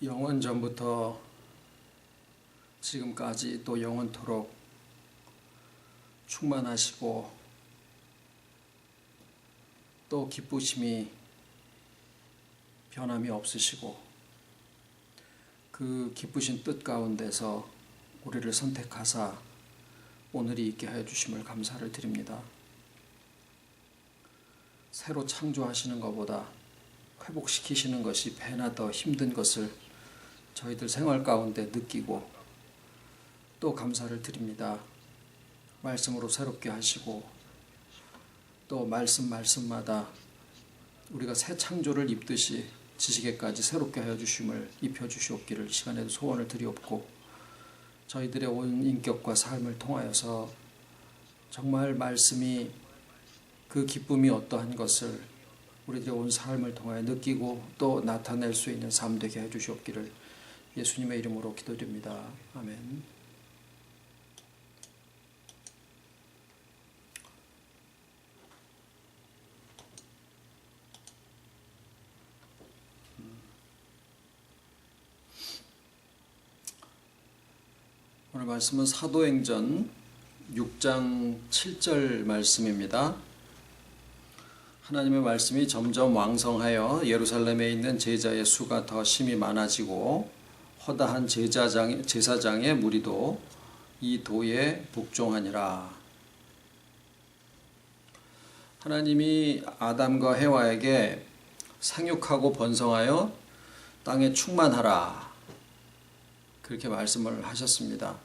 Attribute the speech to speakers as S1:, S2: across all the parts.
S1: 영원 전부터 지금까지 또 영원토록 충만하시고 또 기쁘심이 변함이 없으시고 그 기쁘신 뜻 가운데서 우리를 선택하사 오늘이 있게 하여 주심을 감사를 드립니다. 새로 창조하시는 것보다 회복시키시는 것이 배나 더 힘든 것을 저희들 생활 가운데 느끼고 또 감사를 드립니다. 말씀으로 새롭게 하시고 또 말씀마다 우리가 새 창조를 입듯이 지식에까지 새롭게 하여 주심을 입혀 주시옵기를 시간에도 소원을 드리옵고, 저희들의 온 인격과 삶을 통하여서 정말 말씀이 그 기쁨이 어떠한 것을 우리들의 온 삶을 통하여 느끼고 또 나타낼 수 있는 삶 되게 해 주시옵기를 예수님의 이름으로 기도드립니다. 아멘. 오늘 말씀은 사도행전 6장 7절 말씀입니다. 하나님의 말씀이 점점 왕성하여 예루살렘에 있는 제자의 수가 더 심히 많아지고 허다한 제사장의 무리도 이 도에 복종하니라. 하나님이 아담과 해와에게 생육하고 번성하여 땅에 충만하라, 그렇게 말씀을 하셨습니다.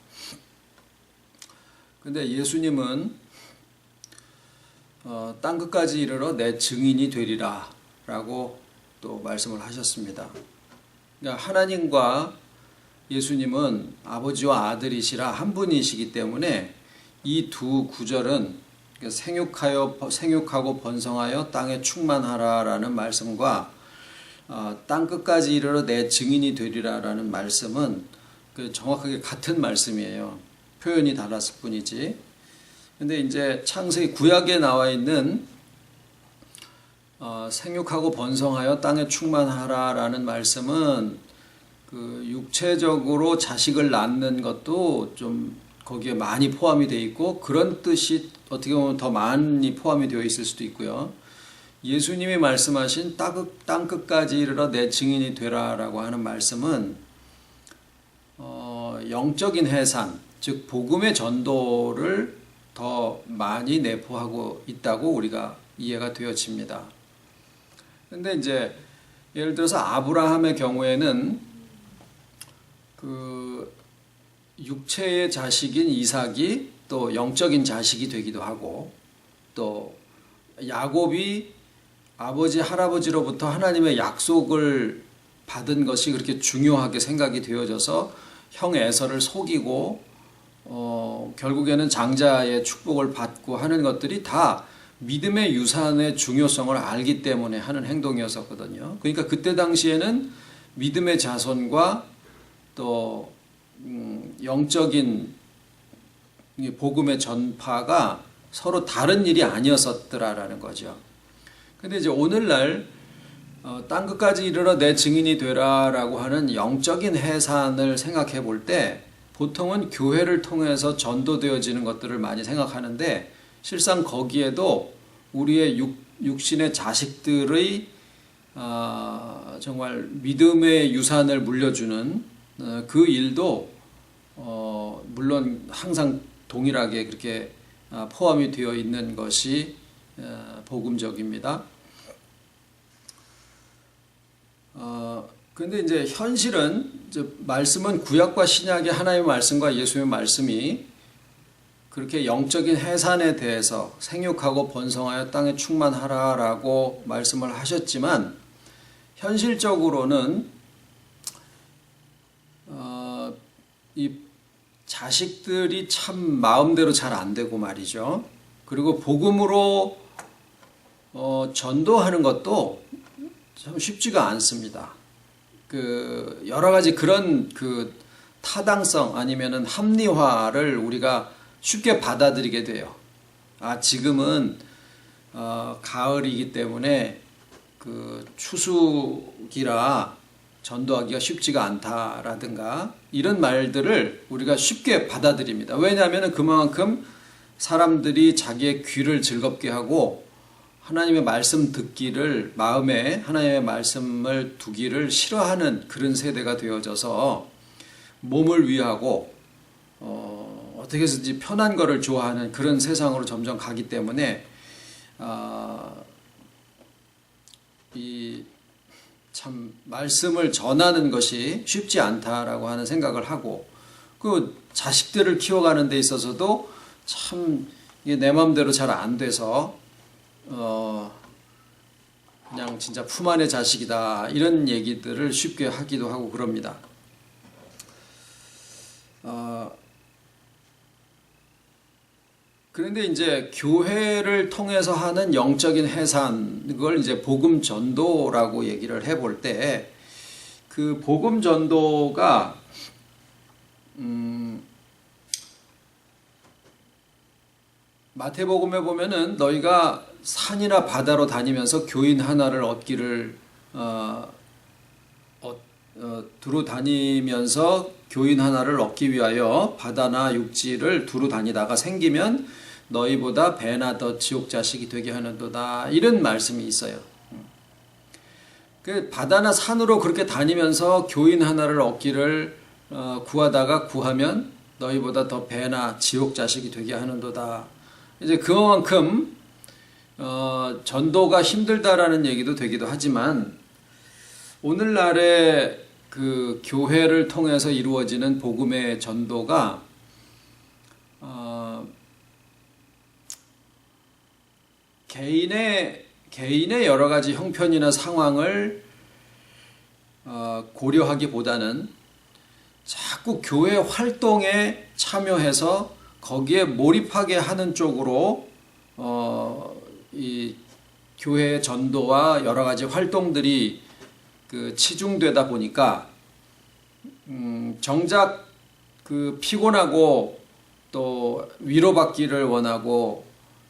S1: 근데 예수님은 땅 끝까지 이르러 내 증인이 되리라 라고 또 말씀을 하셨습니다. 그러니까 하나님과 예수님은 아버지와 아들이시라 한 분이시기 때문에 이 두 구절은 생육하고 번성하여 땅에 충만하라 라는 말씀과 땅 끝까지 이르러 내 증인이 되리라 라는 말씀은 정확하게 같은 말씀이에요. 표현이 달랐을 뿐이지. 근데 이제 창세기 구약에 나와 있는 생육하고 번성하여 땅에 충만하라 라는 말씀은 그 육체적으로 자식을 낳는 것도 좀 거기에 많이 포함이 되어 있고, 그런 뜻이 어떻게 보면 더 많이 포함이 되어 있을 수도 있고요. 예수님이 말씀하신 땅 끝까지 이르러 내 증인이 되라 라고 하는 말씀은 영적인 해산, 즉 복음의 전도를 더 많이 내포하고 있다고 우리가 이해가 되어집니다. 근데 이제 예를 들어서 아브라함의 경우에는 그 육체의 자식인 이삭이 또 영적인 자식이 되기도 하고, 또 야곱이 아버지 할아버지로부터 하나님의 약속을 받은 것이 그렇게 중요하게 생각이 되어져서 형 에서를 속이고 결국에는 장자의 축복을 받고 하는 것들이 다 믿음의 유산의 중요성을 알기 때문에 하는 행동이었었거든요. 그러니까 그때 당시에는 믿음의 자손과 또 영적인 복음의 전파가 서로 다른 일이 아니었었더라라는 거죠. 근데 이제 오늘날 땅 끝까지 이르러 내 증인이 되라라고 하는 영적인 해산을 생각해 볼 때 보통은 교회를 통해서 전도되어지는 것들을 많이 생각하는데, 실상 거기에도 우리의 육신의 자식들의 정말 믿음의 유산을 물려주는 그 일도 물론 항상 동일하게 그렇게 포함이 되어 있는 것이 복음적입니다. 근데 이제 현실은 말씀은 구약과 신약의 하나님의 말씀과 예수님의 말씀이 그렇게 영적인 해산에 대해서 생육하고 번성하여 땅에 충만하라라고 말씀을 하셨지만, 현실적으로는 이 자식들이 참 마음대로 잘 안 되고 말이죠. 그리고 복음으로 전도하는 것도 참 쉽지가 않습니다. 그 여러 가지 그런 그 타당성 아니면은 합리화를 우리가 쉽게 받아들이게 돼요. 지금은 가을이기 때문에 그 추수기라 전도하기가 쉽지가 않다라든가 이런 말들을 우리가 쉽게 받아들입니다. 왜냐하면 그만큼 사람들이 자기의 귀를 즐겁게 하고 하나님의 말씀 듣기를 마음에 하나님의 말씀을 두기를 싫어하는 그런 세대가 되어져서 몸을 위하고 어떻게 해서든지 편한 거를 좋아하는 그런 세상으로 점점 가기 때문에 이 참 말씀을 전하는 것이 쉽지 않다라고 하는 생각을 하고 그 자식들을 키워가는 데 있어서도 참 이게 내 마음대로 잘 안 돼서 그냥 진짜 품 안의 자식이다 이런 얘기들을 쉽게 하기도 하고 그럽니다. 그런데 이제 교회를 통해서 하는 영적인 해산, 그걸 이제 복음 전도라고 얘기를 해볼 때, 그 복음 전도가, 마태복음에 보면은 너희가 산이나 바다로 다니면서 교인 하나를 얻기를, 두루 다니면서 교인 하나를 얻기 위하여 바다나 육지를 두루 다니다가 생기면 너희보다 배나 더 지옥 자식이 되게 하는도다 이런 말씀이 있어요. 그 바다나 산으로 그렇게 다니면서 교인 하나를 얻기를 구하다가 구하면 너희보다 더 배나 지옥 자식이 되게 하는도다. 이제 그만큼 전도가 힘들다라는 얘기도 되기도 하지만 오늘날의 그 교회를 통해서 이루어지는 복음의 전도가 개인의 여러 가지 형편이나 상황을 고려하기보다는 자꾸 교회 활동에 참여해서 거기에 몰입하게 하는 쪽으로 이 교회의 전도와 여러 가지 활동들이 그 치중되다 보니까 정작 그 피곤하고 또 위로받기를 원하고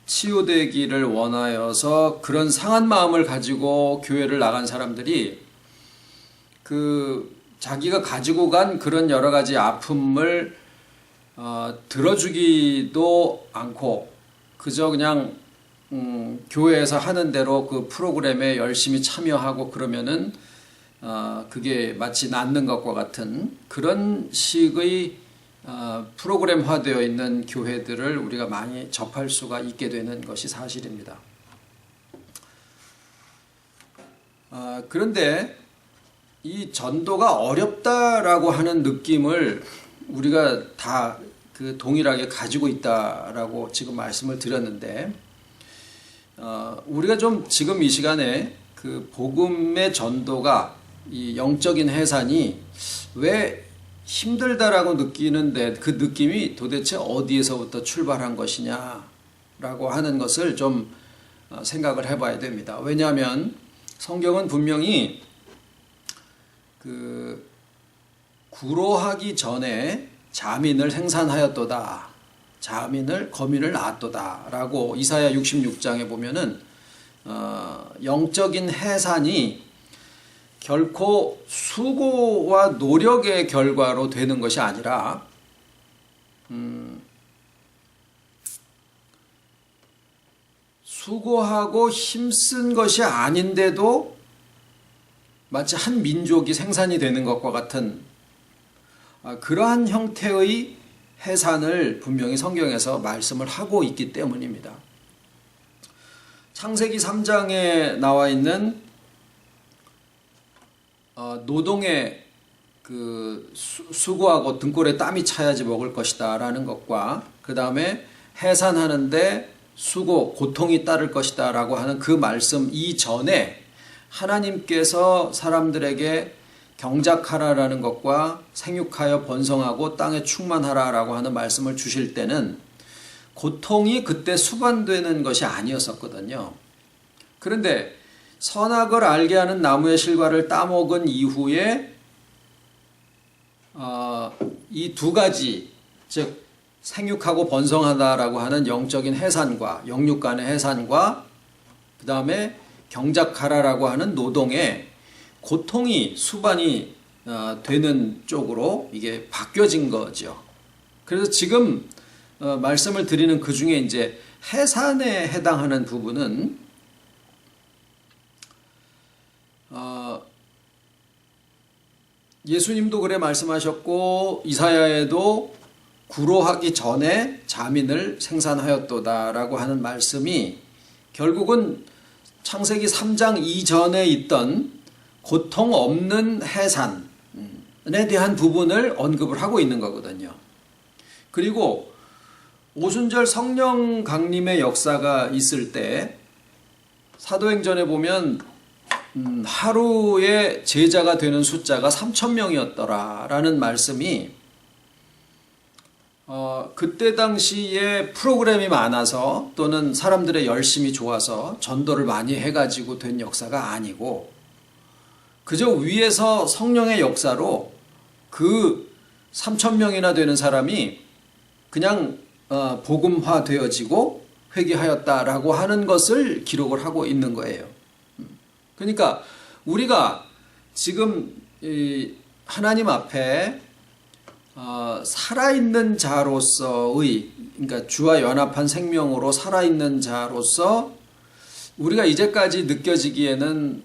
S1: 치유되기를 원하여서 그런 상한 마음을 가지고 교회를 나간 사람들이 그 자기가 가지고 간 그런 여러 가지 아픔을 들어주기도 않고 그저 그냥 교회에서 하는 대로 그 프로그램에 열심히 참여하고 그러면은 그게 마치 낫는 것과 같은 그런 식의 프로그램화되어 있는 교회들을 우리가 많이 접할 수가 있게 되는 것이 사실입니다. 그런데 이 전도가 어렵다라고 하는 느낌을 우리가 다 그 동일하게 가지고 있다라고 지금 말씀을 드렸는데 우리가 좀 지금 이 시간에 그 복음의 전도가 이 영적인 해산이 왜 힘들다라고 느끼는데 그 느낌이 도대체 어디에서부터 출발한 것이냐라고 하는 것을 좀 생각을 해봐야 됩니다. 왜냐하면 성경은 분명히 그 구로하기 전에 자민을 생산하였도다. 거민을 낳았도다. 라고 이사야 66장에 보면은 영적인 해산이 결코 수고와 노력의 결과로 되는 것이 아니라 수고하고 힘쓴 것이 아닌데도 마치 한 민족이 생산이 되는 것과 같은 그러한 형태의 해산을 분명히 성경에서 말씀을 하고 있기 때문입니다. 창세기 3장에 나와 있는 노동에 그 수고하고 등골에 땀이 차야지 먹을 것이다 라는 것과 그 다음에 해산하는데 수고, 고통이 따를 것이다 라고 하는 그 말씀 이전에 하나님께서 사람들에게 경작하라라는 것과 생육하여 번성하고 땅에 충만하라라고 하는 말씀을 주실 때는 고통이 그때 수반되는 것이 아니었었거든요. 그런데 선악을 알게 하는 나무의 실과를 따먹은 이후에 이 두 가지, 즉 생육하고 번성하다라고 하는 영적인 해산과 영육 간의 해산과 그 다음에 경작하라라고 하는 노동에 고통이 수반이 되는 쪽으로 이게 바뀌어진 거죠. 그래서 지금 말씀을 드리는 그 중에 이제 해산에 해당하는 부분은 예수님도 그래 말씀하셨고 이사야에도 구로하기 전에 자민을 생산하였도다라고 하는 말씀이 결국은 창세기 3장 이전에 있던 고통 없는 해산에 대한 부분을 언급을 하고 있는 거거든요. 그리고 오순절 성령 강림의 역사가 있을 때 사도행전에 보면 하루에 제자가 되는 숫자가 3,000명이었더라라는 말씀이 그때 당시에 프로그램이 많아서 또는 사람들의 열심이 좋아서 전도를 많이 해가지고 된 역사가 아니고 그저 위에서 성령의 역사로 그 3,000명이나 되는 사람이 그냥 복음화 되어지고 회개하였다라고 하는 것을 기록을 하고 있는 거예요. 그러니까 우리가 지금 하나님 앞에 살아있는 자로서의, 그러니까 주와 연합한 생명으로 살아있는 자로서 우리가 이제까지 느껴지기에는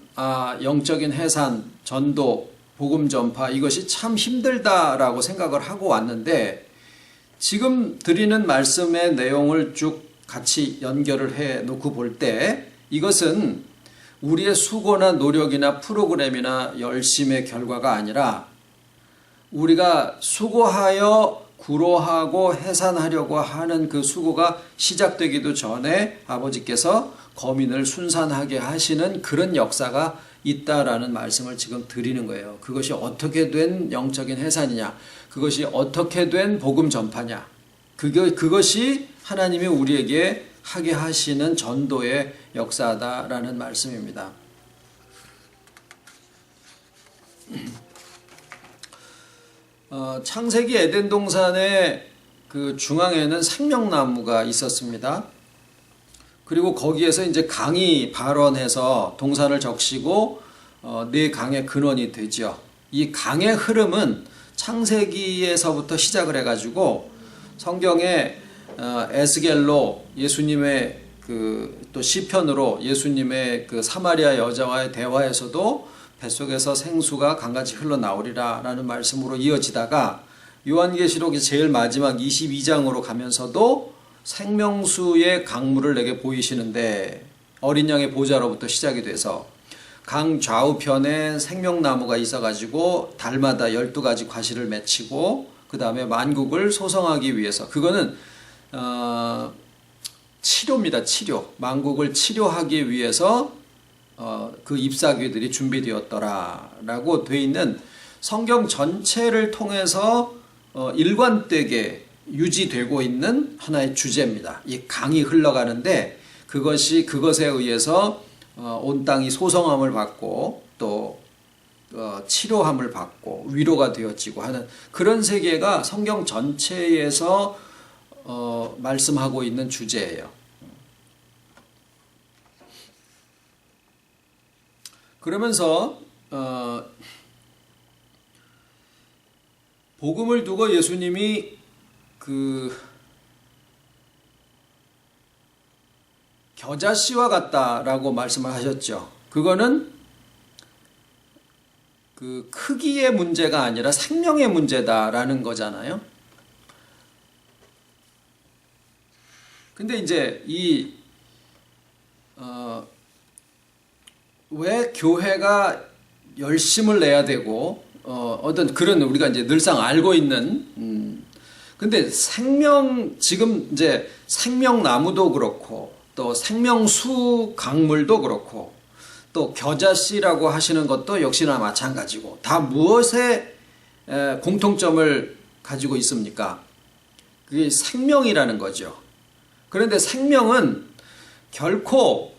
S1: 영적인 해산, 전도, 복음 전파 이것이 참 힘들다라고 생각을 하고 왔는데 지금 드리는 말씀의 내용을 쭉 같이 연결을 해 놓고 볼 때 이것은 우리의 수고나 노력이나 프로그램이나 열심의 결과가 아니라 우리가 수고하여 구로하고 해산하려고 하는 그 수고가 시작되기도 전에 아버지께서 거민을 순산하게 하시는 그런 역사가 있다라는 말씀을 지금 드리는 거예요. 그것이 어떻게 된 영적인 해산이냐, 그것이 어떻게 된 복음 전파냐, 그것이 하나님이 우리에게 하게 하시는 전도의 역사다라는 말씀입니다. 창세기 에덴 동산의 그 중앙에는 생명나무가 있었습니다. 그리고 거기에서 이제 강이 발원해서 동산을 적시고 네 강의 근원이 되죠. 이 강의 흐름은 창세기에서부터 시작을 해가지고 성경에 에스겔로 예수님의 또 시편으로 예수님의 그 사마리아 여자와의 대화에서도 뱃속에서 생수가 강같이 흘러나오리라 라는 말씀으로 이어지다가 요한계시록의 제일 마지막 22장으로 가면서도 생명수의 강물을 내게 보이시는데 어린 양의 보좌로부터 시작이 돼서 강 좌우편에 생명나무가 있어가지고 달마다 12가지 과실을 맺히고 그 다음에 만국을 소성하기 위해서 그거는 치료입니다. 치료. 만국을 치료하기 위해서 그 잎사귀들이 준비되었더라라고 돼 있는 성경 전체를 통해서 일관되게 유지되고 있는 하나의 주제입니다. 이 강이 흘러가는데 그것에 의해서 온 땅이 소성함을 받고 또 치료함을 받고 위로가 되어지고 하는 그런 세계가 성경 전체에서 말씀하고 있는 주제예요. 그러면서 복음을 두고 예수님이 겨자씨와 같다라고 말씀을 하셨죠. 그거는 그 크기의 문제가 아니라 생명의 문제다라는 거잖아요. 근데 이제 왜 교회가 열심을 내야 되고 어떤 그런 우리가 이제 늘상 알고 있는 근데 지금 이제 생명나무도 그렇고 또 생명수 강물도 그렇고 또 겨자씨라고 하시는 것도 역시나 마찬가지고 다 무엇에 공통점을 가지고 있습니까? 그게 생명이라는 거죠. 그런데 생명은 결코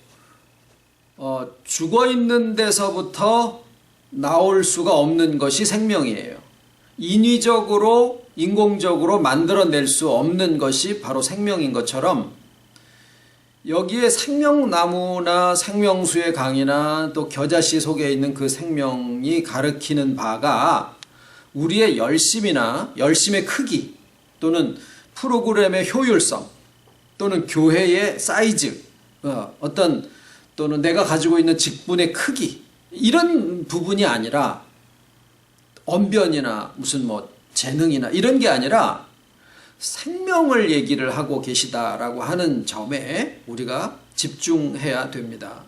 S1: 죽어 있는 데서부터 나올 수가 없는 것이 생명이에요. 인위적으로 인공적으로 만들어낼 수 없는 것이 바로 생명인 것처럼 여기에 생명나무나 생명수의 강이나 또 겨자씨 속에 있는 그 생명이 가리키는 바가 우리의 열심이나 열심의 크기 또는 프로그램의 효율성 또는 교회의 사이즈 어떤 또는 내가 가지고 있는 직분의 크기 이런 부분이 아니라 언변이나 무슨 뭐 재능이나 이런 게 아니라 생명을 얘기를 하고 계시다라고 하는 점에 우리가 집중해야 됩니다.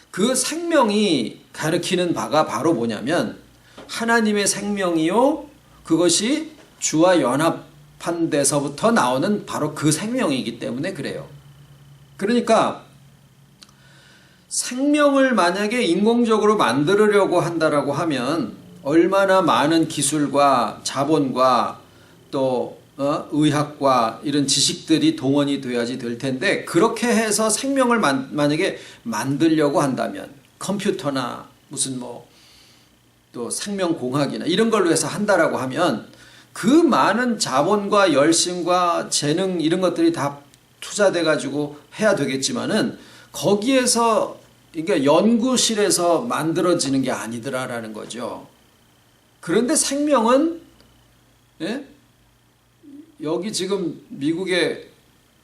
S1: 그 생명이 가리키는 바가 바로 뭐냐면 하나님의 생명이요 그것이 주와 연합한 데서부터 나오는 바로 그 생명이기 때문에 그래요. 그러니까 생명을 만약에 인공적으로 만들려고 한다라고 하면 얼마나 많은 기술과 자본과 또 의학과 이런 지식들이 동원이 돼야지 될 텐데 그렇게 해서 생명을 만약에 만들려고 한다면 컴퓨터나 무슨 뭐 또 생명공학이나 이런 걸로 해서 한다라고 하면 그 많은 자본과 열심과 재능 이런 것들이 다 투자돼 가지고 해야 되겠지만은 거기에서 그러니까 연구실에서 만들어지는 게 아니더라라는 거죠. 그런데 생명은 예? 여기 지금 미국의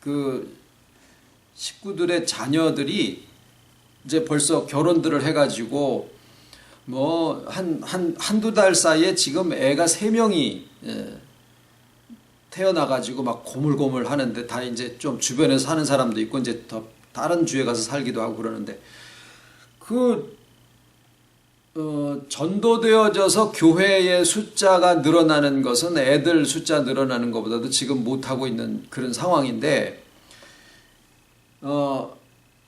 S1: 그 식구들의 자녀들이 이제 벌써 결혼들을 해가지고 뭐 한두 달 사이에 지금 애가 3명이 태어나가지고 막 고물고물 하는데 다 이제 좀 주변에서 사는 사람도 있고 이제 더 다른 주에 가서 살기도 하고 그러는데 전도되어져서 교회의 숫자가 늘어나는 것은 애들 숫자 늘어나는 것보다도 지금 못하고 있는 그런 상황인데,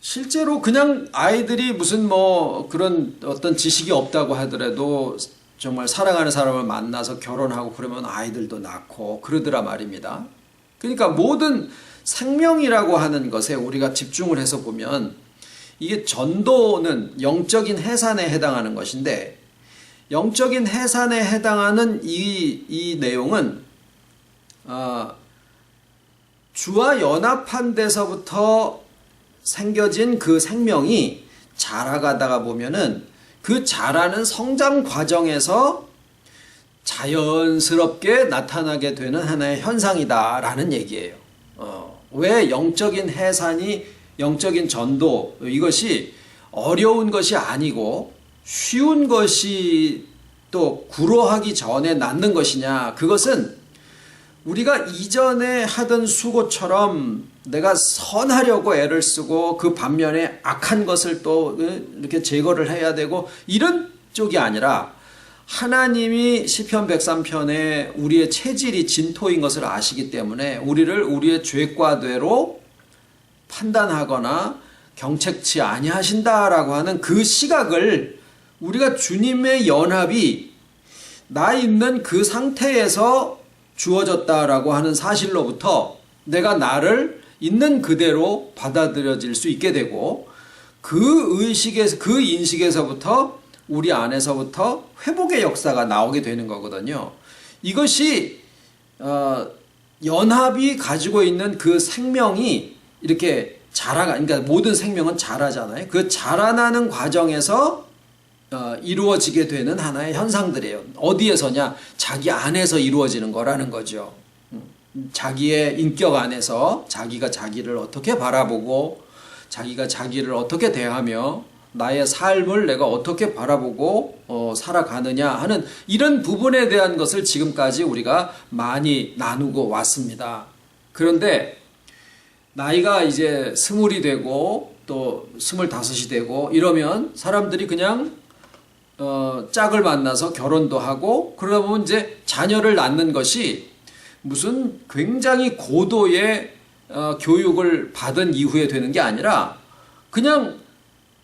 S1: 실제로 그냥 아이들이 무슨 뭐 그런 어떤 지식이 없다고 하더라도 정말 사랑하는 사람을 만나서 결혼하고 그러면 아이들도 낳고 그러더라 말입니다. 그러니까 모든 생명이라고 하는 것에 우리가 집중을 해서 보면 이게 전도는 영적인 해산에 해당하는 것인데 영적인 해산에 해당하는 이 내용은 주와 연합한 데서부터 생겨진 그 생명이 자라가다가 보면은 그 자라는 성장 과정에서 자연스럽게 나타나게 되는 하나의 현상이다라는 얘기예요. 왜 영적인 해산이 영적인 전도 이것이 어려운 것이 아니고 쉬운 것이 또 구로하기 전에 낳는 것이냐, 그것은 우리가 이전에 하던 수고처럼 내가 선하려고 애를 쓰고 그 반면에 악한 것을 또 이렇게 제거를 해야 되고 이런 쪽이 아니라 하나님이 시편 103편에 우리의 체질이 진토인 것을 아시기 때문에 우리를 우리의 죄과대로 판단하거나 경책치 아니하신다라고 하는 그 시각을 우리가 주님의 연합이 나 있는 그 상태에서 주어졌다라고 하는 사실로부터 내가 나를 있는 그대로 받아들여질 수 있게 되고 그 의식에서 그 인식에서부터 우리 안에서부터 회복의 역사가 나오게 되는 거거든요. 이것이 연합이 가지고 있는 그 생명이 이렇게 그러니까 모든 생명은 자라잖아요. 그 자라나는 과정에서 이루어지게 되는 하나의 현상들이에요. 어디에서냐? 자기 안에서 이루어지는 거라는 거죠. 자기의 인격 안에서 자기가 자기를 어떻게 바라보고 자기가 자기를 어떻게 대하며 나의 삶을 내가 어떻게 바라보고 살아가느냐 하는 이런 부분에 대한 것을 지금까지 우리가 많이 나누고 왔습니다. 그런데 나이가 이제 20이 되고 또 25이 되고 이러면 사람들이 그냥 짝을 만나서 결혼도 하고 그러다 보면 이제 자녀를 낳는 것이 무슨 굉장히 고도의 교육을 받은 이후에 되는 게 아니라 그냥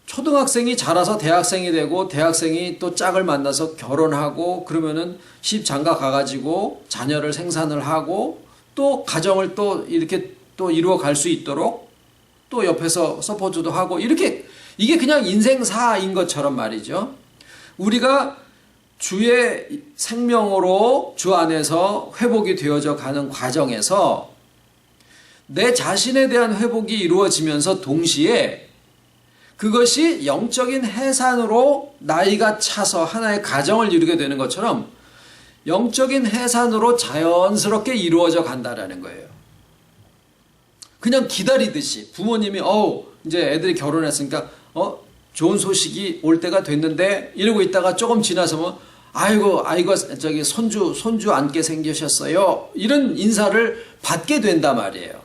S1: 초등학생이 자라서 대학생이 되고 대학생이 또 짝을 만나서 결혼하고 그러면은 시집장가 가가지고 자녀를 생산을 하고 또 가정을 또 이렇게 또 이루어 갈 수 있도록 또 옆에서 서포트도 하고 이렇게 이게 그냥 인생사인 것처럼 말이죠. 우리가 주의 생명으로 주 안에서 회복이 되어져 가는 과정에서 내 자신에 대한 회복이 이루어지면서 동시에 그것이 영적인 해산으로 나이가 차서 하나의 가정을 이루게 되는 것처럼 영적인 해산으로 자연스럽게 이루어져 간다라는 거예요. 그냥 기다리듯이 부모님이 이제 애들이 결혼했으니까 좋은 소식이 올 때가 됐는데 이러고 있다가 조금 지나서 뭐 아이고 저기 손주 안게 생기셨어요. 이런 인사를 받게 된단 말이에요.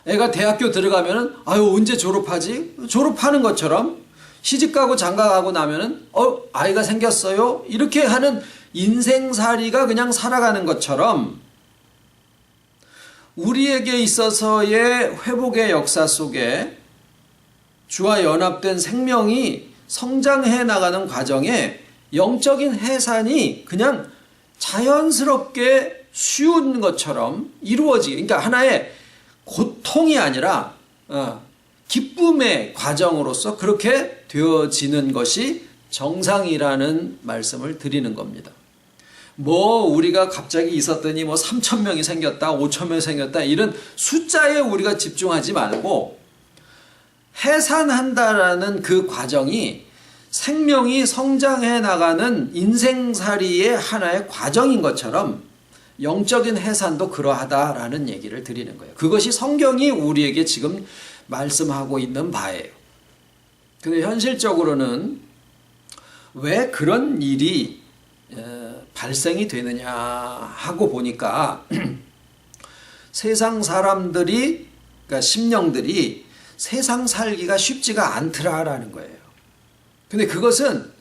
S1: 애가 대학교 들어가면은 언제 졸업하지? 졸업하는 것처럼 시집가고 장가가고 나면은 아이가 생겼어요. 이렇게 하는 인생살이가 그냥 살아가는 것처럼 우리에게 있어서의 회복의 역사 속에 주와 연합된 생명이 성장해 나가는 과정에 영적인 해산이 그냥 자연스럽게 쉬운 것처럼 이루어지게, 그러니까 하나의 고통이 아니라 기쁨의 과정으로서 그렇게 되어지는 것이 정상이라는 말씀을 드리는 겁니다. 우리가 갑자기 있었더니 3,000명이 생겼다, 5,000명이 생겼다, 이런 숫자에 우리가 집중하지 말고 해산한다라는 그 과정이 생명이 성장해 나가는 인생살이의 하나의 과정인 것처럼 영적인 해산도 그러하다라는 얘기를 드리는 거예요. 그것이 성경이 우리에게 지금 말씀하고 있는 바예요. 근데 현실적으로는 왜 그런 일이 발생이 되느냐 하고 보니까 세상 사람들이, 그러니까 심령들이 세상 살기가 쉽지가 않더라라는 거예요. 근데 그것은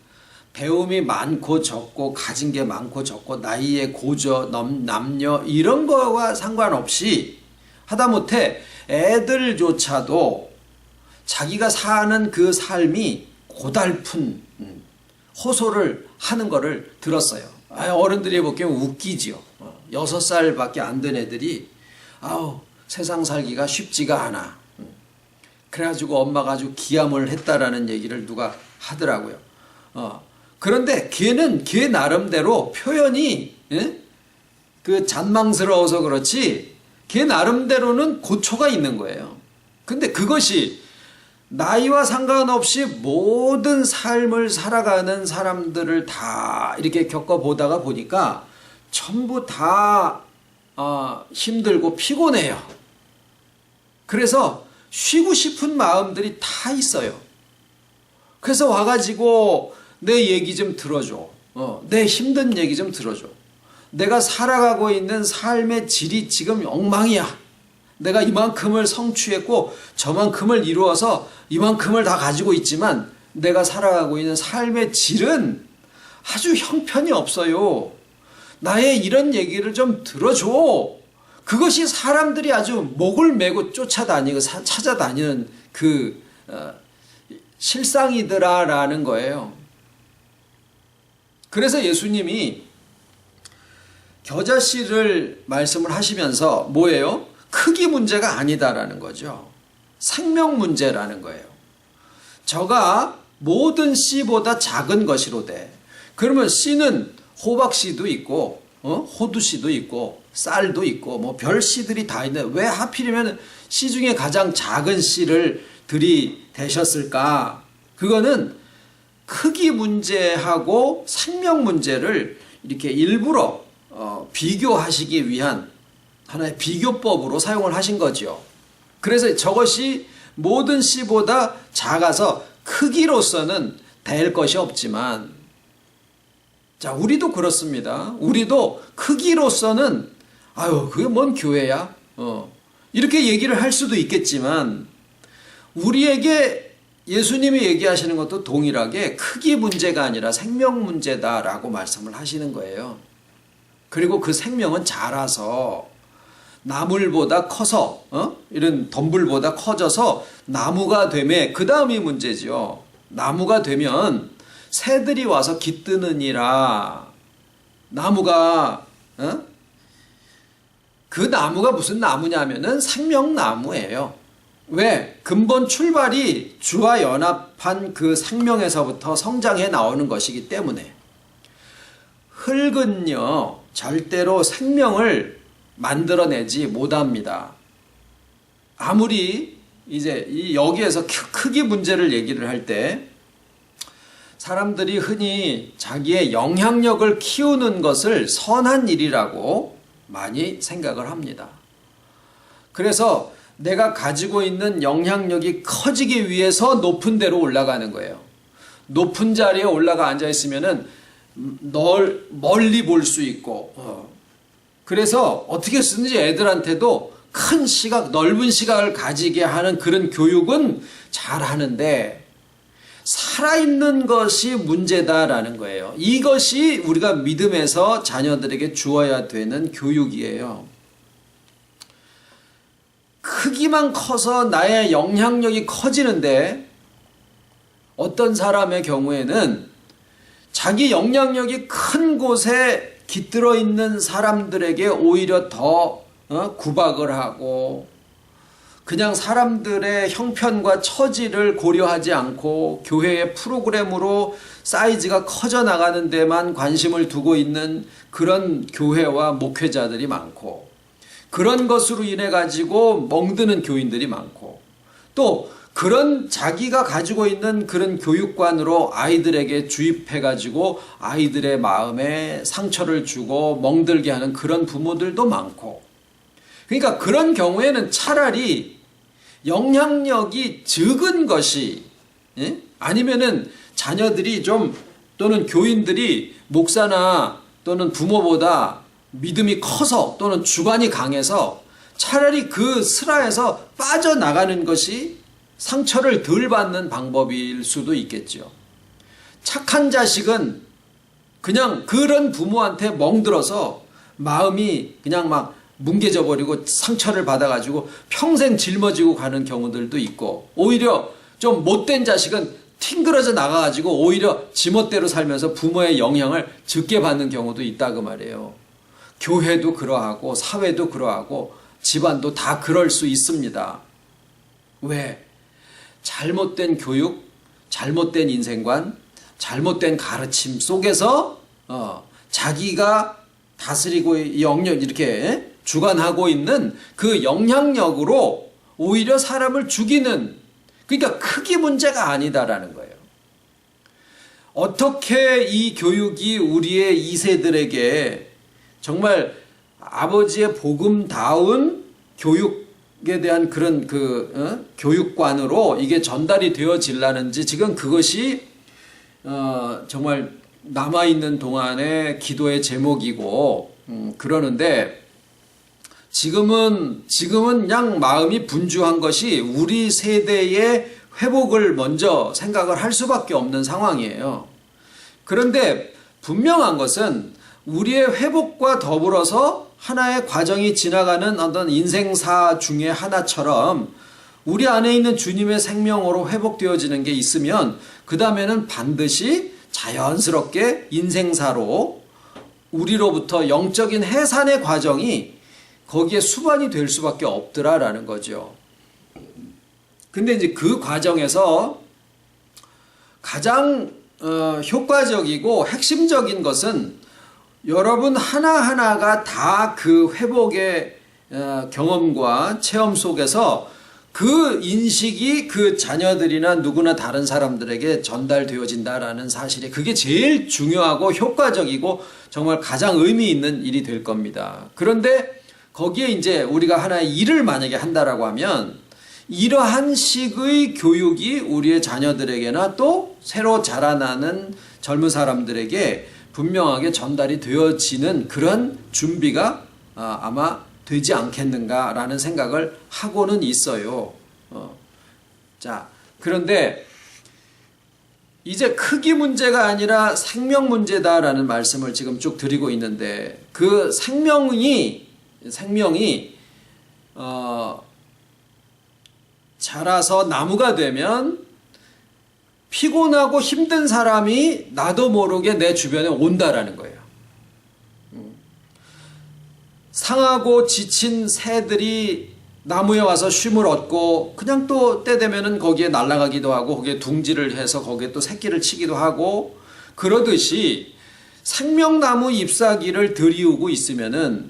S1: 배움이 많고 적고 가진 게 많고 적고 나이의 고저, 남녀 이런 거와 상관없이 하다못해 애들조차도 자기가 사는 그 삶이 고달픈 호소를 하는 거를 들었어요. 어른들이 보기엔 웃기지요. 6살밖에 안 된 애들이 세상 살기가 쉽지가 않아. 그래가지고 엄마가 아주 기함을 했다라는 얘기를 누가 하더라고요. 그런데 걔는 걔 나름대로 표현이 그 잔망스러워서 그렇지 걔 나름대로는 고초가 있는 거예요. 근데 그것이 나이와 상관없이 모든 삶을 살아가는 사람들을 다 이렇게 겪어보다가 보니까 전부 다 힘들고 피곤해요. 그래서 쉬고 싶은 마음들이 다 있어요. 그래서 와가지고 내 얘기 좀 들어줘. 내 힘든 얘기 좀 들어줘. 내가 살아가고 있는 삶의 질이 지금 엉망이야. 내가 이만큼을 성취했고 저만큼을 이루어서 이만큼을 다 가지고 있지만 내가 살아가고 있는 삶의 질은 아주 형편이 없어요. 나의 이런 얘기를 좀 들어줘. 그것이 사람들이 아주 목을 메고 쫓아다니고 찾아다니는 그 실상이더라라는 거예요. 그래서 예수님이 겨자씨를 말씀을 하시면서 뭐예요? 크기 문제가 아니다라는 거죠. 생명 문제라는 거예요. 저가 모든 씨보다 작은 것이로되. 그러면 씨는 호박씨도 있고 호두씨도 있고 쌀도 있고 뭐 별 씨들이 다 있는데 왜 하필이면 씨 중에 가장 작은 씨를 들이대셨을까? 그거는 크기 문제하고 생명 문제를 이렇게 일부러 비교하시기 위한 하나의 비교법으로 사용을 하신 거죠. 그래서 저것이 모든 씨보다 작아서 크기로서는 될 것이 없지만, 자, 우리도 그렇습니다. 우리도 크기로서는 그게 뭔 교회야? 이렇게 얘기를 할 수도 있겠지만 우리에게 예수님이 얘기하시는 것도 동일하게 크기 문제가 아니라 생명 문제다라고 말씀을 하시는 거예요. 그리고 그 생명은 자라서 나물보다 커서 이런 덤불보다 커져서 나무가 되매 그 다음이 문제죠. 나무가 되면 새들이 와서 깃드느니라. 나무가 그 나무가 무슨 나무냐면은 생명나무예요. 왜? 근본 출발이 주와 연합한 그 생명에서부터 성장해 나오는 것이기 때문에. 흙은요 절대로 생명을 만들어내지 못합니다. 아무리 이제 여기에서 크기 문제를 얘기를 할 때 사람들이 흔히 자기의 영향력을 키우는 것을 선한 일이라고 많이 생각을 합니다. 그래서 내가 가지고 있는 영향력이 커지기 위해서 높은 데로 올라가는 거예요. 높은 자리에 올라가 앉아 있으면은 멀리 볼 수 있고, 그래서 어떻게 쓰든지 애들한테도 큰 시각, 넓은 시각을 가지게 하는 그런 교육은 잘 하는데, 살아있는 것이 문제다라는 거예요. 이것이 우리가 믿음에서 자녀들에게 주어야 되는 교육이에요. 크기만 커서 나의 영향력이 커지는데, 어떤 사람의 경우에는 자기 영향력이 큰 곳에 깃들어 있는 사람들에게 오히려 더 구박을 하고, 그냥 사람들의 형편과 처지를 고려하지 않고 교회의 프로그램으로 사이즈가 커져 나가는 데만 관심을 두고 있는 그런 교회와 목회자들이 많고, 그런 것으로 인해 가지고 멍드는 교인들이 많고, 또 그런 자기가 가지고 있는 그런 교육관으로 아이들에게 주입해 가지고 아이들의 마음에 상처를 주고 멍들게 하는 그런 부모들도 많고, 그러니까 그런 경우에는 차라리 영향력이 적은 것이, 아니면은 자녀들이 좀, 또는 교인들이 목사나 또는 부모보다 믿음이 커서 또는 주관이 강해서 차라리 그 슬하에서 빠져나가는 것이 상처를 덜 받는 방법일 수도 있겠죠. 착한 자식은 그냥 그런 부모한테 멍들어서 마음이 그냥 막 뭉개져 버리고 상처를 받아가지고 평생 짊어지고 가는 경우들도 있고, 오히려 좀 못된 자식은 튕그러져 나가가지고 오히려 지멋대로 살면서 부모의 영향을 적게 받는 경우도 있다 그 말이에요. 교회도 그러하고 사회도 그러하고 집안도 다 그럴 수 있습니다. 왜? 잘못된 교육, 잘못된 인생관, 잘못된 가르침 속에서 자기가 다스리고 영역 이렇게 주관하고 있는 그 영향력으로 오히려 사람을 죽이는, 그러니까 크기 문제가 아니다라는 거예요. 어떻게 이 교육이 우리의 2세들에게 정말 아버지의 복음다운 교육에 대한 그런 교육관으로 이게 전달이 되어질라는지, 지금 그것이 정말 남아있는 동안의 기도의 제목이고, 그러는데, 지금은 그냥 마음이 분주한 것이 우리 세대의 회복을 먼저 생각을 할 수밖에 없는 상황이에요. 그런데 분명한 것은 우리의 회복과 더불어서 하나의 과정이 지나가는 어떤 인생사 중에 하나처럼 우리 안에 있는 주님의 생명으로 회복되어지는 게 있으면 그 다음에는 반드시 자연스럽게 인생사로 우리로부터 영적인 해산의 과정이 거기에 수반이 될 수밖에 없더라라는 거죠. 근데 이제 그 과정에서 가장 효과적이고 핵심적인 것은 여러분 하나하나가 다 그 회복의 경험과 체험 속에서 그 인식이 그 자녀들이나 누구나 다른 사람들에게 전달되어진다라는 사실이, 그게 제일 중요하고 효과적이고 정말 가장 의미 있는 일이 될 겁니다. 그런데 거기에 이제 우리가 하나의 일을 만약에 한다라고 하면 이러한 식의 교육이 우리의 자녀들에게나 또 새로 자라나는 젊은 사람들에게 분명하게 전달이 되어지는 그런 준비가 아마 되지 않겠는가라는 생각을 하고는 있어요. 자, 그런데 이제 크기 문제가 아니라 생명 문제다라는 말씀을 지금 쭉 드리고 있는데, 그 생명이 자라서 나무가 되면 피곤하고 힘든 사람이 나도 모르게 내 주변에 온다라는 거예요. 상하고 지친 새들이 나무에 와서 쉼을 얻고 그냥 또 때 되면은 거기에 날아가기도 하고 거기에 둥지를 해서 거기에 또 새끼를 치기도 하고, 그러듯이 생명나무 잎사귀를 들이우고 있으면은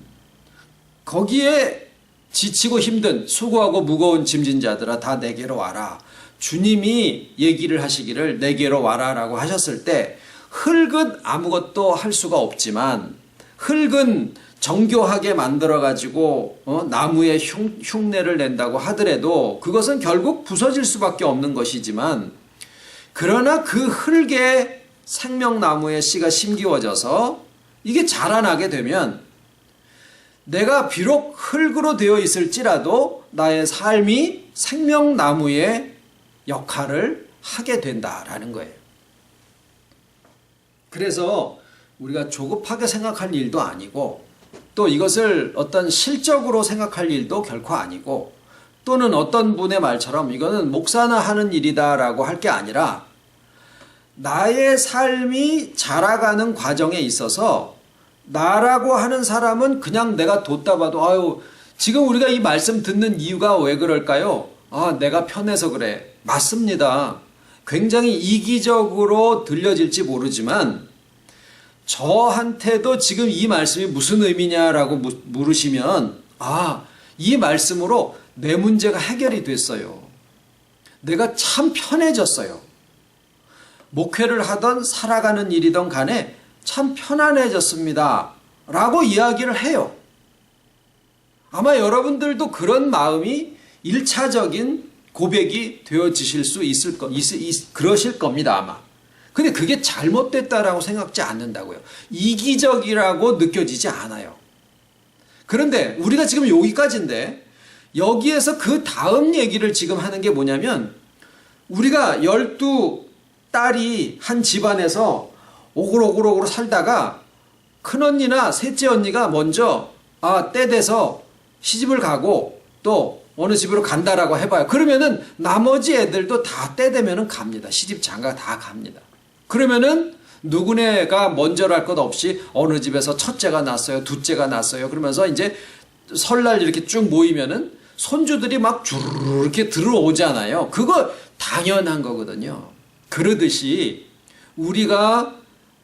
S1: 거기에 지치고 힘든 수고하고 무거운 짐진 자들아 다 내게로 와라. 주님이 얘기를 하시기를 내게로 와라 라고 하셨을 때 흙은 아무것도 할 수가 없지만 흙은 정교하게 만들어가지고 나무에 흉내를 낸다고 하더라도 그것은 결국 부서질 수밖에 없는 것이지만 그러나 그 흙에 생명나무의 씨가 심기워져서 이게 자라나게 되면 내가 비록 흙으로 되어 있을지라도 나의 삶이 생명나무의 역할을 하게 된다라는 거예요. 그래서 우리가 조급하게 생각할 일도 아니고 또 이것을 어떤 실적으로 생각할 일도 결코 아니고 또는 어떤 분의 말처럼 이거는 목사나 하는 일이다라고 할 게 아니라 나의 삶이 자라가는 과정에 있어서 나라고 하는 사람은 그냥 내가 뒀다 봐도 아유 지금 우리가 이 말씀 듣는 이유가 왜 그럴까요? 아 내가 편해서 그래. 맞습니다. 굉장히 이기적으로 들려질지 모르지만 저한테도 지금 이 말씀이 무슨 의미냐라고 물으시면 아, 이 말씀으로 내 문제가 해결이 됐어요. 내가 참 편해졌어요. 목회를 하던 살아가는 일이든 간에 참 편안해졌습니다. 라고 이야기를 해요. 아마 여러분들도 그런 마음이 1차적인 고백이 되어지실 수 그러실 겁니다, 아마. 근데 그게 잘못됐다라고 생각지 않는다고요. 이기적이라고 느껴지지 않아요. 그런데 우리가 지금 여기까지인데 여기에서 그 다음 얘기를 지금 하는 게 뭐냐면 우리가 12딸이 한 집안에서 오글오글오글 살다가 큰언니나 셋째 언니가 먼저 때 돼서 시집을 가고 또 어느 집으로 간다라고 해봐요. 그러면은 나머지 애들도 다 때 되면은 갑니다. 시집 장가 다 갑니다. 그러면은 누구네가 먼저랄 것 없이 어느 집에서 첫째가 났어요. 둘째가 났어요. 그러면서 이제 설날 이렇게 쭉 모이면은 손주들이 막 주르르 이렇게 들어오잖아요. 그거 당연한 거거든요. 그러듯이 우리가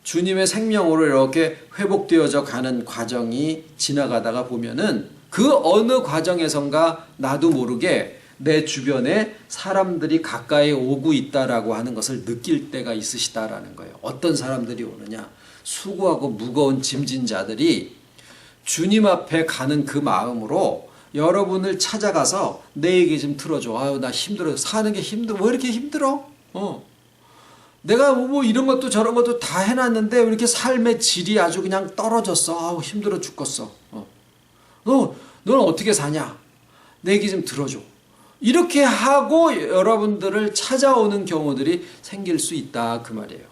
S1: 주님의 생명으로 이렇게 회복되어져 가는 과정이 지나가다가 보면은 그 어느 과정에선가 나도 모르게 내 주변에 사람들이 가까이 오고 있다라고 하는 것을 느낄 때가 있으시다라는 거예요. 어떤 사람들이 오느냐? 수고하고 무거운 짐진 자들이 주님 앞에 가는 그 마음으로 여러분을 찾아가서 내 얘기 좀 들어줘. 아유 나 힘들어. 사는 게 힘들어. 왜 이렇게 힘들어? 내가 뭐 이런 것도 저런 것도 다 해놨는데 왜 이렇게 삶의 질이 아주 그냥 떨어졌어. 아우 힘들어 죽겠어. 너는 어떻게 사냐? 내 얘기 좀 들어줘. 이렇게 하고 여러분들을 찾아오는 경우들이 생길 수 있다 그 말이에요.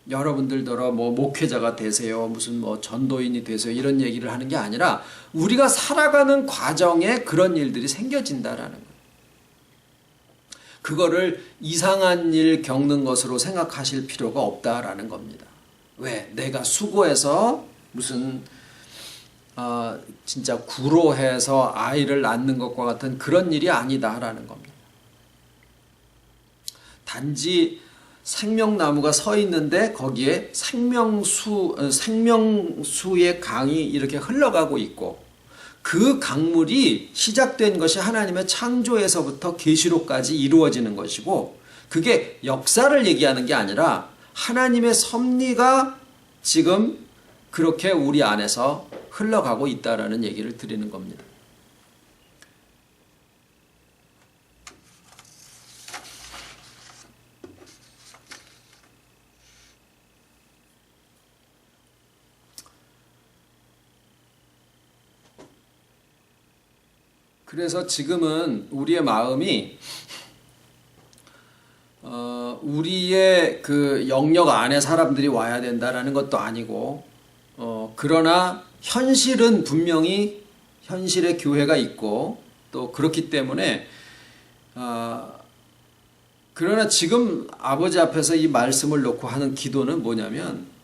S1: 여러분들더러 뭐 목회자가 되세요, 무슨 뭐 전도인이 되세요 이런 얘기를 하는 게 아니라 우리가 살아가는 과정에 그런 일들이 생겨진다라는 거예요. 그거를 이상한 일 겪는 것으로 생각하실 필요가 없다라는 겁니다. 왜? 내가 수고해서 무슨 진짜 구로해서 아이를 낳는 것과 같은 그런 일이 아니다라는 겁니다. 단지 생명나무가 서 있는데 거기에 생명수의 강이 이렇게 흘러가고 있고 그 강물이 시작된 것이 하나님의 창조에서부터 계시록까지 이루어지는 것이고 그게 역사를 얘기하는 게 아니라 하나님의 섭리가 지금 그렇게 우리 안에서 흘러가고 있다라는 얘기를 드리는 겁니다. 그래서 지금은 우리의 마음이 우리의 그 영역 안에 사람들이 와야 된다라는 것도 아니고 그러나 현실은 분명히 현실의 교회가 있고 또 그렇기 때문에 그러나 지금 아버지 앞에서 이 말씀을 놓고 하는 기도는 뭐냐면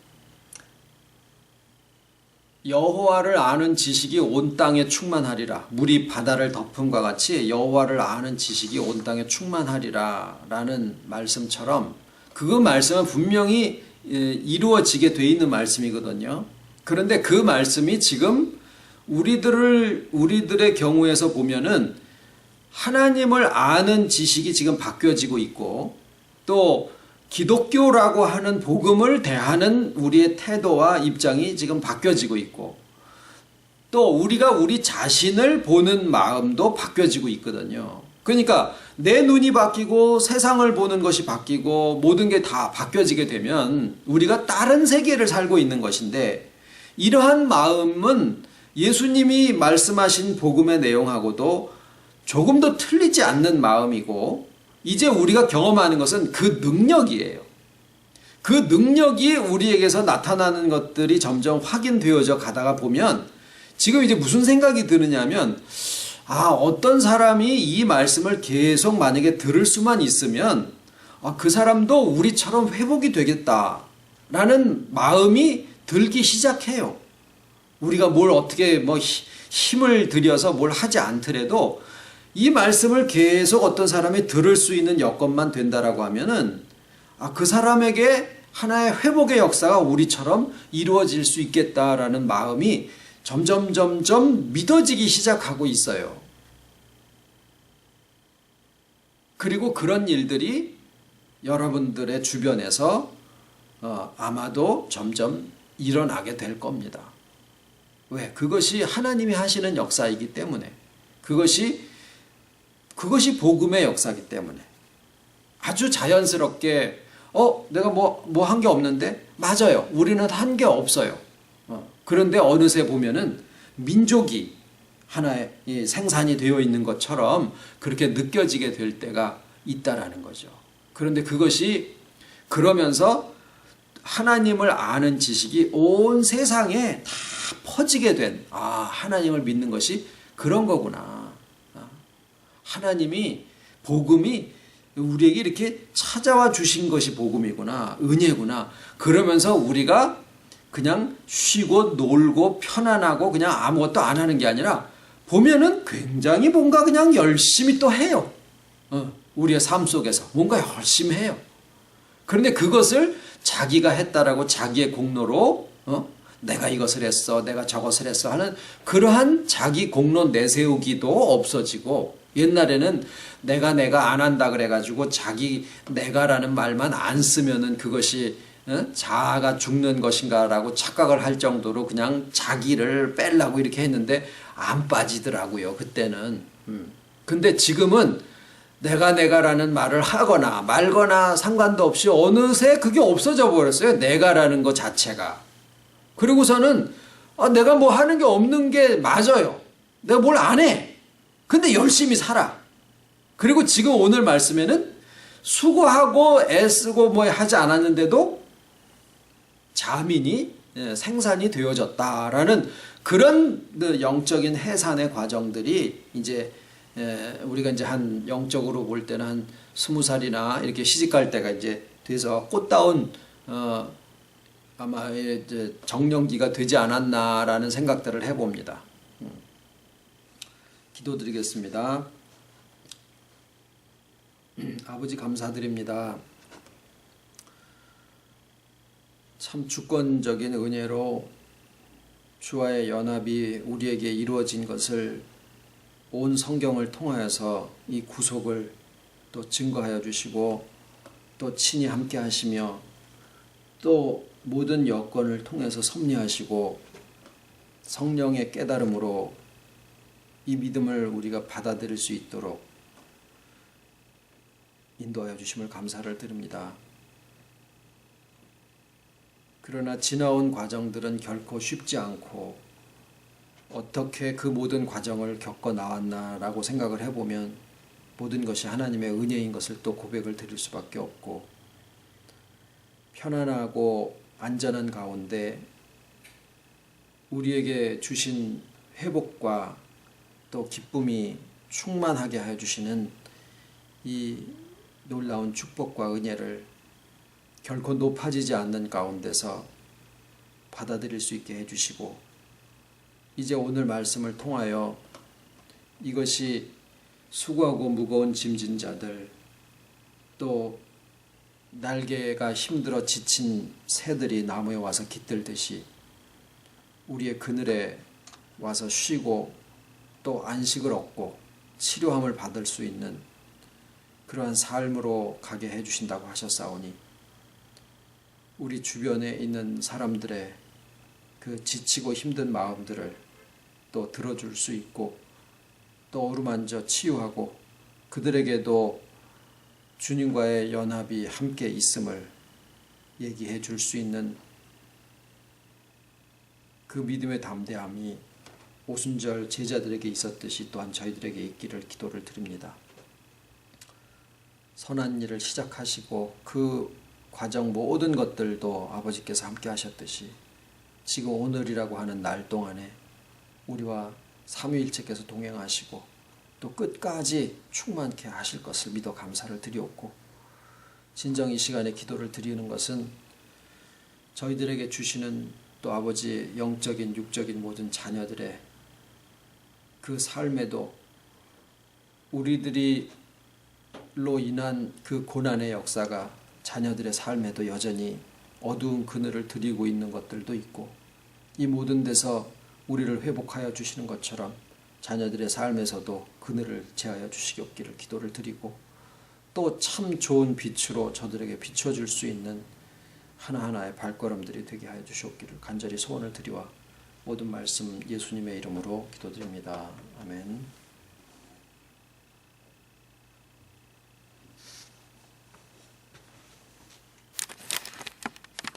S1: 여호와를 아는 지식이 온 땅에 충만하리라. 물이 바다를 덮음과 같이 여호와를 아는 지식이 온 땅에 충만하리라 라는 말씀처럼 그 말씀은 분명히 이루어지게 돼 있는 말씀이거든요. 그런데 그 말씀이 지금 우리들의 경우에서 보면은 하나님을 아는 지식이 지금 바뀌어지고 있고, 또 기독교라고 하는 복음을 대하는 우리의 태도와 입장이 지금 바뀌어지고 있고, 또 우리가 우리 자신을 보는 마음도 바뀌어지고 있거든요. 그러니까 내 눈이 바뀌고 세상을 보는 것이 바뀌고 모든 게 다 바뀌어지게 되면 우리가 다른 세계를 살고 있는 것인데, 이러한 마음은 예수님이 말씀하신 복음의 내용하고도 조금도 틀리지 않는 마음이고, 이제 우리가 경험하는 것은 그 능력이에요. 그 능력이 우리에게서 나타나는 것들이 점점 확인되어져 가다가 보면 지금 이제 무슨 생각이 드느냐면, 어떤 사람이 이 말씀을 계속 만약에 들을 수만 있으면 그 사람도 우리처럼 회복이 되겠다라는 마음이 들기 시작해요. 우리가 뭘 어떻게 힘을 들여서 뭘 하지 않더라도 이 말씀을 계속 어떤 사람이 들을 수 있는 여건만 된다라고 하면은 그 사람에게 하나의 회복의 역사가 우리처럼 이루어질 수 있겠다라는 마음이 점점 믿어지기 시작하고 있어요. 그리고 그런 일들이 여러분들의 주변에서 아마도 점점 일어나게 될 겁니다. 왜? 그것이 하나님이 하시는 역사이기 때문에, 그것이 복음의 역사이기 때문에 아주 자연스럽게 내가 뭐 한 게 없는데? 맞아요. 우리는 한 게 없어요. 그런데 어느새 보면은 민족이 하나의 생산이 되어 있는 것처럼 그렇게 느껴지게 될 때가 있다라는 거죠. 그런데 그것이 그러면서 하나님을 아는 지식이 온 세상에 다 퍼지게 된, 하나님을 믿는 것이 그런 거구나. 하나님이, 복음이 우리에게 이렇게 찾아와 주신 것이 복음이구나, 은혜구나. 그러면서 우리가 그냥 쉬고 놀고 편안하고 그냥 아무것도 안 하는 게 아니라 보면은 굉장히 뭔가 그냥 열심히 또 해요. 우리의 삶 속에서 뭔가 열심히 해요. 그런데 그것을 자기가 했다라고 자기의 공로로 내가 이것을 했어, 내가 저것을 했어 하는 그러한 자기 공로 내세우기도 없어지고, 옛날에는 내가 안 한다 그래가지고 자기 내가라는 말만 안 쓰면은 그것이 자아가 죽는 것인가라고 착각을 할 정도로 그냥 자기를 빼려고 이렇게 했는데 안 빠지더라고요, 그때는. 근데 지금은 내가라는 말을 하거나 말거나 상관도 없이 어느새 그게 없어져 버렸어요, 내가라는 것 자체가. 그리고서는 내가 뭐 하는 게 없는 게 맞아요. 내가 뭘 안 해. 근데 열심히 살아. 그리고 지금 오늘 말씀에는 수고하고 애쓰고 뭐 하지 않았는데도 자민이 생산이 되어졌다라는 그런 영적인 해산의 과정들이 이제 우리가 이제 한 영적으로 볼 때는 한 20살이나 이렇게 시집갈 때가 이제 돼서 꽃다운 아마 이제 정년기가 되지 않았나라는 생각들을 해봅니다. 기도드리겠습니다. 아버지 감사드립니다. 참 주권적인 은혜로 주와의 연합이 우리에게 이루어진 것을 온 성경을 통하여서 이 구속을 또 증거하여 주시고, 또 친히 함께 하시며, 또 모든 여건을 통해서 섭리하시고 성령의 깨달음으로 이 믿음을 우리가 받아들일 수 있도록 인도하여 주심을 감사를 드립니다. 그러나 지나온 과정들은 결코 쉽지 않고, 어떻게 그 모든 과정을 겪어 나왔나라고 생각을 해보면 모든 것이 하나님의 은혜인 것을 또 고백을 드릴 수밖에 없고, 편안하고 안전한 가운데 우리에게 주신 회복과 또 기쁨이 충만하게 하여 주시는 이 놀라운 축복과 은혜를 결코 높아지지 않는 가운데서 받아들일 수 있게 해주시고, 이제 오늘 말씀을 통하여 이것이 수고하고 무거운 짐진 자들, 또 날개가 힘들어 지친 새들이 나무에 와서 깃들듯이 우리의 그늘에 와서 쉬고 또 안식을 얻고 치료함을 받을 수 있는 그러한 삶으로 가게 해주신다고 하셨사오니 우리 주변에 있는 사람들의 그 지치고 힘든 마음들을 또 들어줄 수 있고 또 어루만져 치유하고 그들에게도 주님과의 연합이 함께 있음을 얘기해 줄 수 있는 그 믿음의 담대함이 오순절 제자들에게 있었듯이 또한 저희들에게 있기를 기도를 드립니다. 선한 일을 시작하시고 그 과정 모든 것들도 아버지께서 함께 하셨듯이 지금 오늘이라고 하는 날 동안에 우리와 삼위일체께서 동행하시고 또 끝까지 충만케 하실 것을 믿어 감사를 드리옵고, 진정 이 시간에 기도를 드리는 것은 저희들에게 주시는 또 아버지의 영적인 육적인 모든 자녀들의 그 삶에도 우리들이로 인한 그 고난의 역사가 자녀들의 삶에도 여전히 어두운 그늘을 드리고 있는 것들도 있고, 이 모든 데서 우리를 회복하여 주시는 것처럼 자녀들의 삶에서도 그늘을 제하여 주시기 없기를 기도를 드리고, 또 참 좋은 빛으로 저들에게 비춰줄 수 있는 하나하나의 발걸음들이 되게 하여 주시옵기를 간절히 소원을 드리와 모든 말씀 예수님의 이름으로 기도드립니다. 아멘.